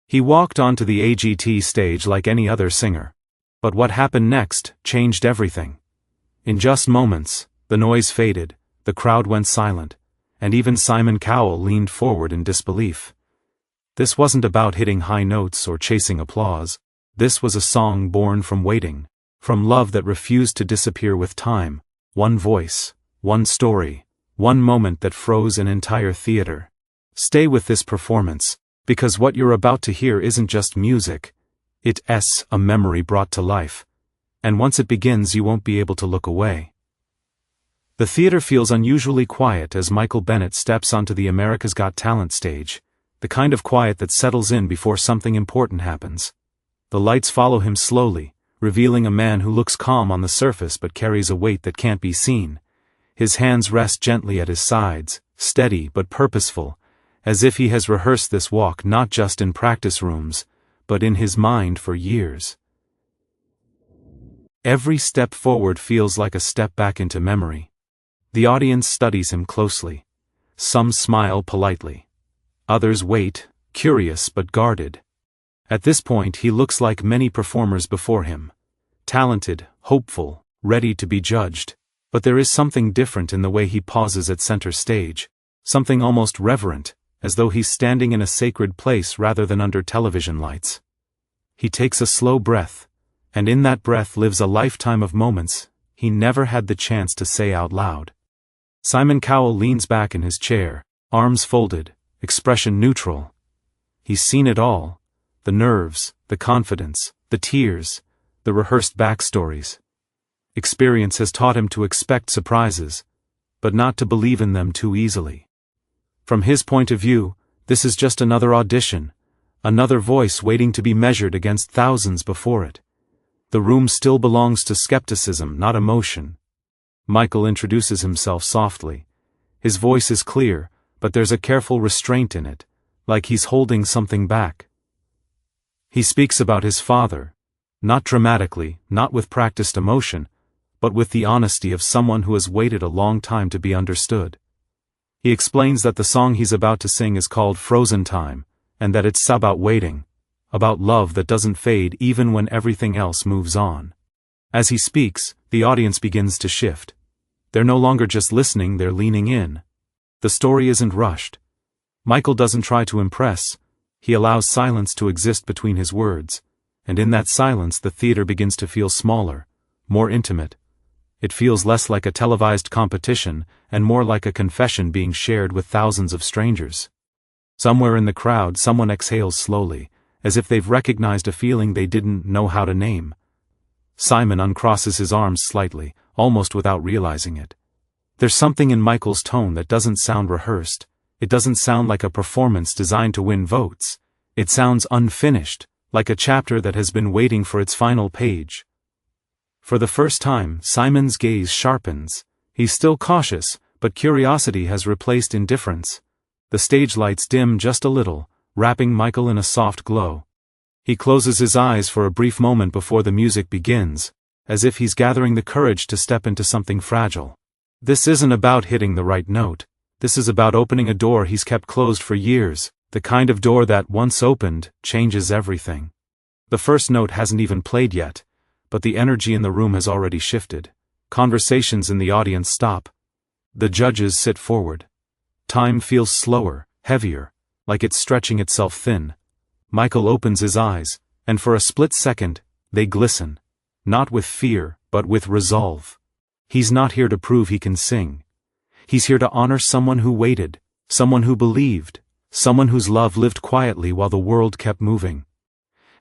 He walked onto the AGT stage like any other singer. But what happened next changed everything. In just moments, the noise faded, the crowd went silent, and even Simon Cowell leaned forward in disbelief. This wasn't about hitting high notes or chasing applause. This was a song born from waiting, from love that refused to disappear with time. One voice, one story, one moment that froze an entire theater. Stay with this performance, because what you're about to hear isn't just music. It's a memory brought to life. And once it begins, you won't be able to look away. The theater feels unusually quiet as Michael Bennett steps onto the America's Got Talent stage, the kind of quiet that settles in before something important happens. The lights follow him slowly, revealing a man who looks calm on the surface but carries a weight that can't be seen. His hands rest gently at his sides, steady but purposeful, as if he has rehearsed this walk not just in practice rooms, but in his mind for years. Every step forward feels like a step back into memory. The audience studies him closely. Some smile politely. Others wait, curious but guarded. At this point he looks like many performers before him. Talented, hopeful, ready to be judged. But there is something different in the way he pauses at center stage. Something almost reverent, as though he's standing in a sacred place rather than under television lights. He takes a slow breath, and in that breath lives a lifetime of moments he never had the chance to say out loud. Simon Cowell leans back in his chair, arms folded, expression neutral. He's seen it all. The nerves, the confidence, the tears, the rehearsed backstories. Experience has taught him to expect surprises, but not to believe in them too easily. From his point of view, this is just another audition, another voice waiting to be measured against thousands before it. The room still belongs to skepticism, not emotion. Michael introduces himself softly. His voice is clear, but there's a careful restraint in it, like he's holding something back. He speaks about his father, not dramatically, not with practiced emotion, but with the honesty of someone who has waited a long time to be understood. He explains that the song he's about to sing is called Frozen Time, and that it's about waiting, about love that doesn't fade even when everything else moves on. As he speaks, the audience begins to shift. They're no longer just listening, they're leaning in. The story isn't rushed. Michael doesn't try to impress. He allows silence to exist between his words, and in that silence the theater begins to feel smaller, more intimate. It feels less like a televised competition and more like a confession being shared with thousands of strangers. Somewhere in the crowd someone exhales slowly, as if they've recognized a feeling they didn't know how to name. Simon uncrosses his arms slightly, almost without realizing it. There's something in Michael's tone that doesn't sound rehearsed. It doesn't sound like a performance designed to win votes. It sounds unfinished, like a chapter that has been waiting for its final page. For the first time, Simon's gaze sharpens. He's still cautious, but curiosity has replaced indifference. The stage lights dim just a little, wrapping Michael in a soft glow. He closes his eyes for a brief moment before the music begins, as if he's gathering the courage to step into something fragile. This isn't about hitting the right note. This is about opening a door he's kept closed for years, the kind of door that, once opened, changes everything. The first note hasn't even played yet, but the energy in the room has already shifted. Conversations in the audience stop. The judges sit forward. Time feels slower, heavier, like it's stretching itself thin. Michael opens his eyes, and for a split second, they glisten. Not with fear, but with resolve. He's not here to prove he can sing. He's here to honor someone who waited, someone who believed, someone whose love lived quietly while the world kept moving.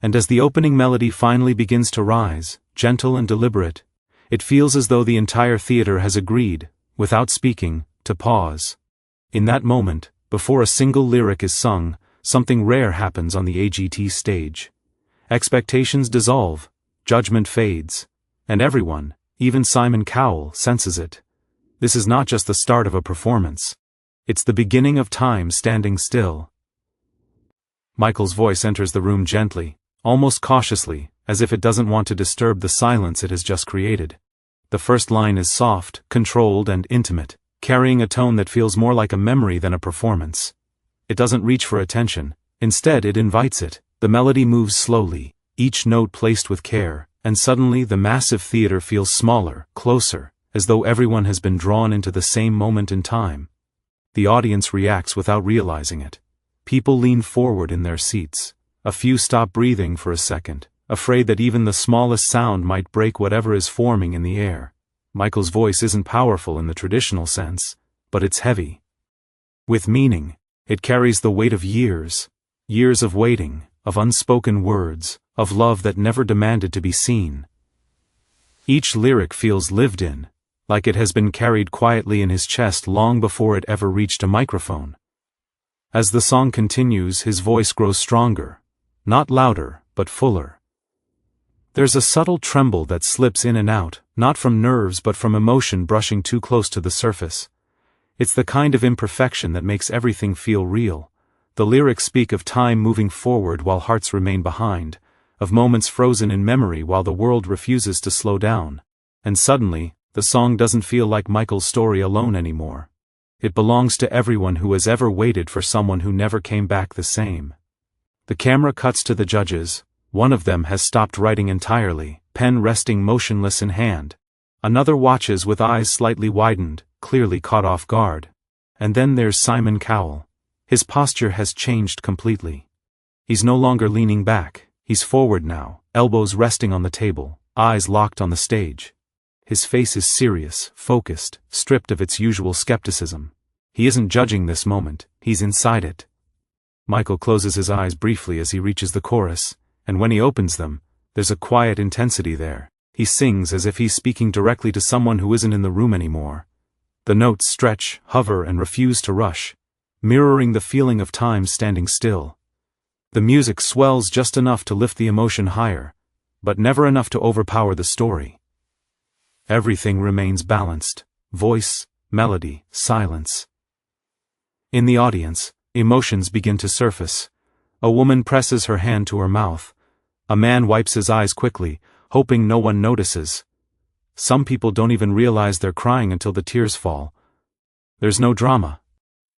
And as the opening melody finally begins to rise, gentle and deliberate, it feels as though the entire theater has agreed, without speaking, to pause. In that moment, before a single lyric is sung, something rare happens on the AGT stage. Expectations dissolve, judgment fades, and everyone, even Simon Cowell, senses it. This is not just the start of a performance. It's the beginning of time standing still. Michael's voice enters the room gently, almost cautiously, as if it doesn't want to disturb the silence it has just created. The first line is soft, controlled, and intimate, carrying a tone that feels more like a memory than a performance. It doesn't reach for attention. Instead, it invites it. The melody moves slowly, each note placed with care, and suddenly the massive theater feels smaller, closer, as though everyone has been drawn into the same moment in time. The audience reacts without realizing it. People lean forward in their seats. A few stop breathing for a second, afraid that even the smallest sound might break whatever is forming in the air. Michael's voice isn't powerful in the traditional sense, but it's heavy. With meaning, it carries the weight of years of waiting, of unspoken words, of love that never demanded to be seen. Each lyric feels lived in, like it has been carried quietly in his chest long before it ever reached a microphone. As the song continues, his voice grows stronger, not louder, but fuller. There's a subtle tremble that slips in and out, not from nerves but from emotion brushing too close to the surface. It's the kind of imperfection that makes everything feel real. The lyrics speak of time moving forward while hearts remain behind, of moments frozen in memory while the world refuses to slow down. And suddenly, the song doesn't feel like Michael's story alone anymore. It belongs to everyone who has ever waited for someone who never came back the same. The camera cuts to the judges. One of them has stopped writing entirely, pen resting motionless in hand. Another watches with eyes slightly widened, clearly caught off guard. And then there's Simon Cowell. His posture has changed completely. He's no longer leaning back, he's forward now, elbows resting on the table, eyes locked on the stage. His face is serious, focused, stripped of its usual skepticism. He isn't judging this moment, he's inside it. Michael closes his eyes briefly as he reaches the chorus, and when he opens them, there's a quiet intensity there. He sings as if he's speaking directly to someone who isn't in the room anymore. The notes stretch, hover, and refuse to rush, mirroring the feeling of time standing still. The music swells just enough to lift the emotion higher, but never enough to overpower the story. Everything remains balanced: voice, melody, silence. In the audience, emotions begin to surface. A woman presses her hand to her mouth. A man wipes his eyes quickly, hoping no one notices. Some people don't even realize they're crying until the tears fall. There's no drama.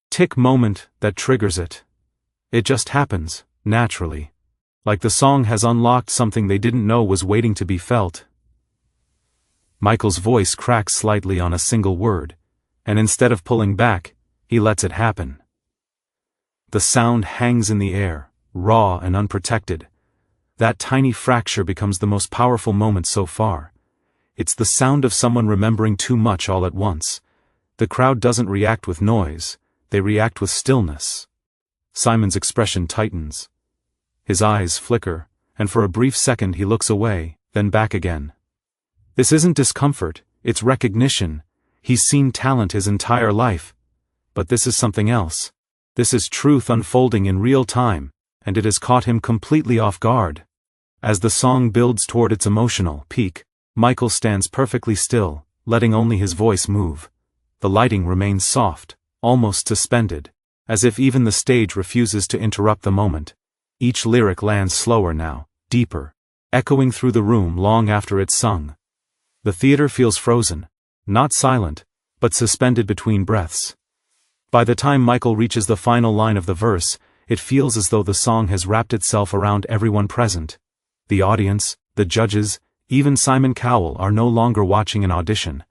Tick moment that triggers it. It just happens, naturally. Like the song has unlocked something they didn't know was waiting to be felt. Michael's voice cracks slightly on a single word, and instead of pulling back, he lets it happen. The sound hangs in the air, raw and unprotected. That tiny fracture becomes the most powerful moment so far. It's the sound of someone remembering too much all at once. The crowd doesn't react with noise, they react with stillness. Simon's expression tightens. His eyes flicker, and for a brief second he looks away, then back again. This isn't discomfort, it's recognition. He's seen talent his entire life. But this is something else. This is truth unfolding in real time, and it has caught him completely off guard. As the song builds toward its emotional peak, Michael stands perfectly still, letting only his voice move. The lighting remains soft, almost suspended, as if even the stage refuses to interrupt the moment. Each lyric lands slower now, deeper, echoing through the room long after it's sung. The theater feels frozen, not silent, but suspended between breaths. By the time Michael reaches the final line of the verse, it feels as though the song has wrapped itself around everyone present. The audience, the judges, even Simon Cowell are no longer watching an audition.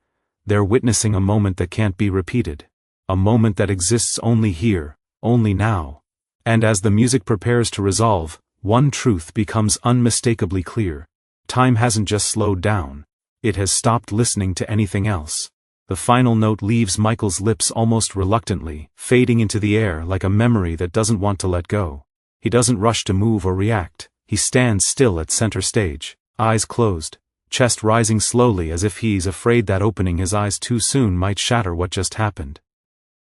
They're witnessing a moment that can't be repeated. A moment that exists only here, only now. And as the music prepares to resolve, one truth becomes unmistakably clear. Time hasn't just slowed down. It has stopped listening to anything else. The final note leaves Michael's lips almost reluctantly, fading into the air like a memory that doesn't want to let go. He doesn't rush to move or react. He stands still at center stage, eyes closed, chest rising slowly as if he's afraid that opening his eyes too soon might shatter what just happened.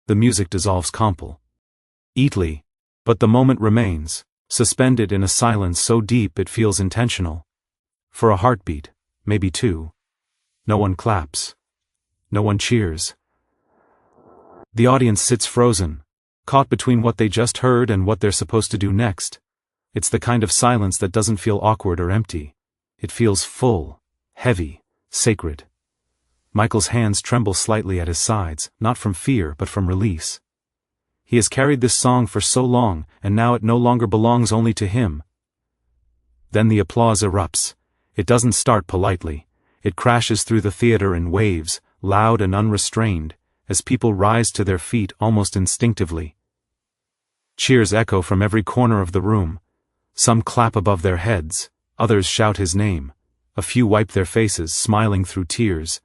The music dissolves completely, but the moment remains, suspended in a silence so deep it feels intentional. For a heartbeat, maybe two. No one claps. No one cheers. The audience sits frozen, caught between what they just heard and what they're supposed to do next. It's the kind of silence that doesn't feel awkward or empty. It feels full, heavy, sacred. Michael's hands tremble slightly at his sides, not from fear but from release. He has carried this song for so long, and now it no longer belongs only to him. Then the applause erupts. It doesn't start politely. It crashes through the theater in waves, loud and unrestrained, as people rise to their feet almost instinctively. Cheers echo from every corner of the room. Some clap above their heads, others shout his name. A few wipe their faces, smiling through tears.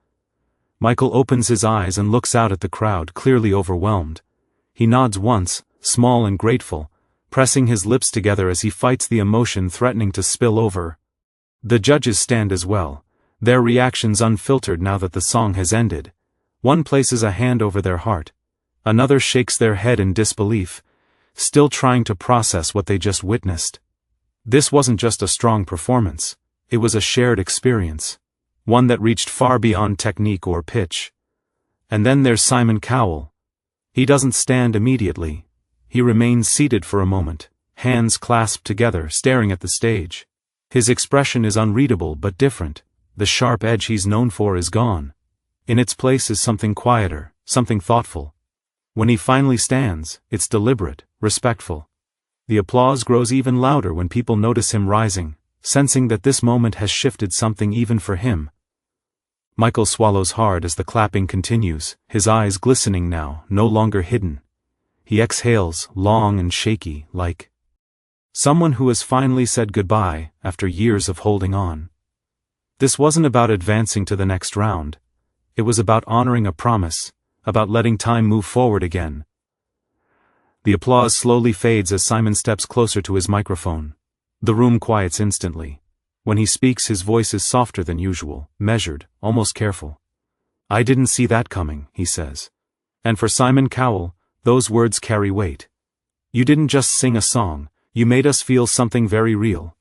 Michael opens his eyes and looks out at the crowd, clearly overwhelmed. He nods once, small and grateful, pressing his lips together as he fights the emotion threatening to spill over. The judges stand as well, their reactions unfiltered now that the song has ended. One places a hand over their heart. Another shakes their head in disbelief, still trying to process what they just witnessed. This wasn't just a strong performance. It was a shared experience. One that reached far beyond technique or pitch. And then there's Simon Cowell. He doesn't stand immediately. He remains seated for a moment, hands clasped together, staring at the stage. His expression is unreadable but different. The sharp edge he's known for is gone. In its place is something quieter, something thoughtful. When he finally stands, it's deliberate, respectful. The applause grows even louder when people notice him rising, sensing that this moment has shifted something even for him. Michael swallows hard as the clapping continues, his eyes glistening now, no longer hidden. He exhales, long and shaky, like someone who has finally said goodbye after years of holding on. This wasn't about advancing to the next round. It was about honoring a promise, about letting time move forward again. The applause slowly fades as Simon steps closer to his microphone. The room quiets instantly. When he speaks, his voice is softer than usual, measured, almost careful. "I didn't see that coming," he says. And for Simon Cowell, those words carry weight. You didn't just sing a song, you made us feel something very real.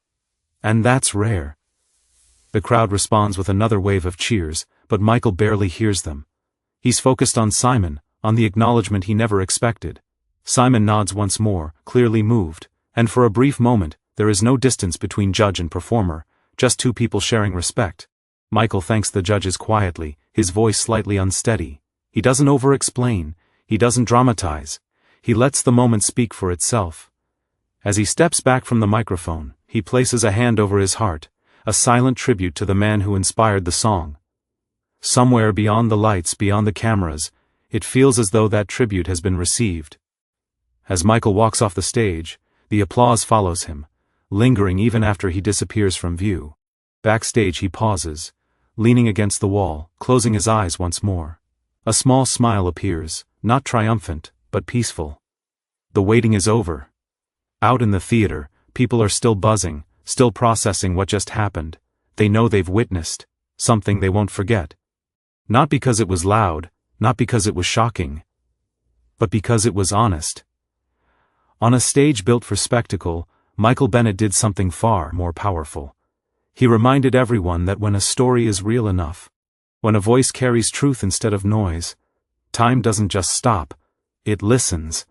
And that's rare. The crowd responds with another wave of cheers, but Michael barely hears them. He's focused on Simon, on the acknowledgement he never expected. Simon nods once more, clearly moved, and for a brief moment, there is no distance between judge and performer, just two people sharing respect. Michael thanks the judges quietly, his voice slightly unsteady. He doesn't over-explain, he doesn't dramatize. He lets the moment speak for itself. As he steps back from the microphone, he places a hand over his heart, a silent tribute to the man who inspired the song. Somewhere beyond the lights, beyond the cameras, it feels as though that tribute has been received. As Michael walks off the stage, the applause follows him, lingering even after he disappears from view. Backstage he pauses, leaning against the wall, closing his eyes once more. A small smile appears, not triumphant, but peaceful. The waiting is over. Out in the theater, people are still buzzing, still processing what just happened. They know they've witnessed something they won't forget. Not because it was loud, not because it was shocking, but because it was honest. On a stage built for spectacle, Michael Bennett did something far more powerful. He reminded everyone that when a story is real enough, when a voice carries truth instead of noise, time doesn't just stop, it listens.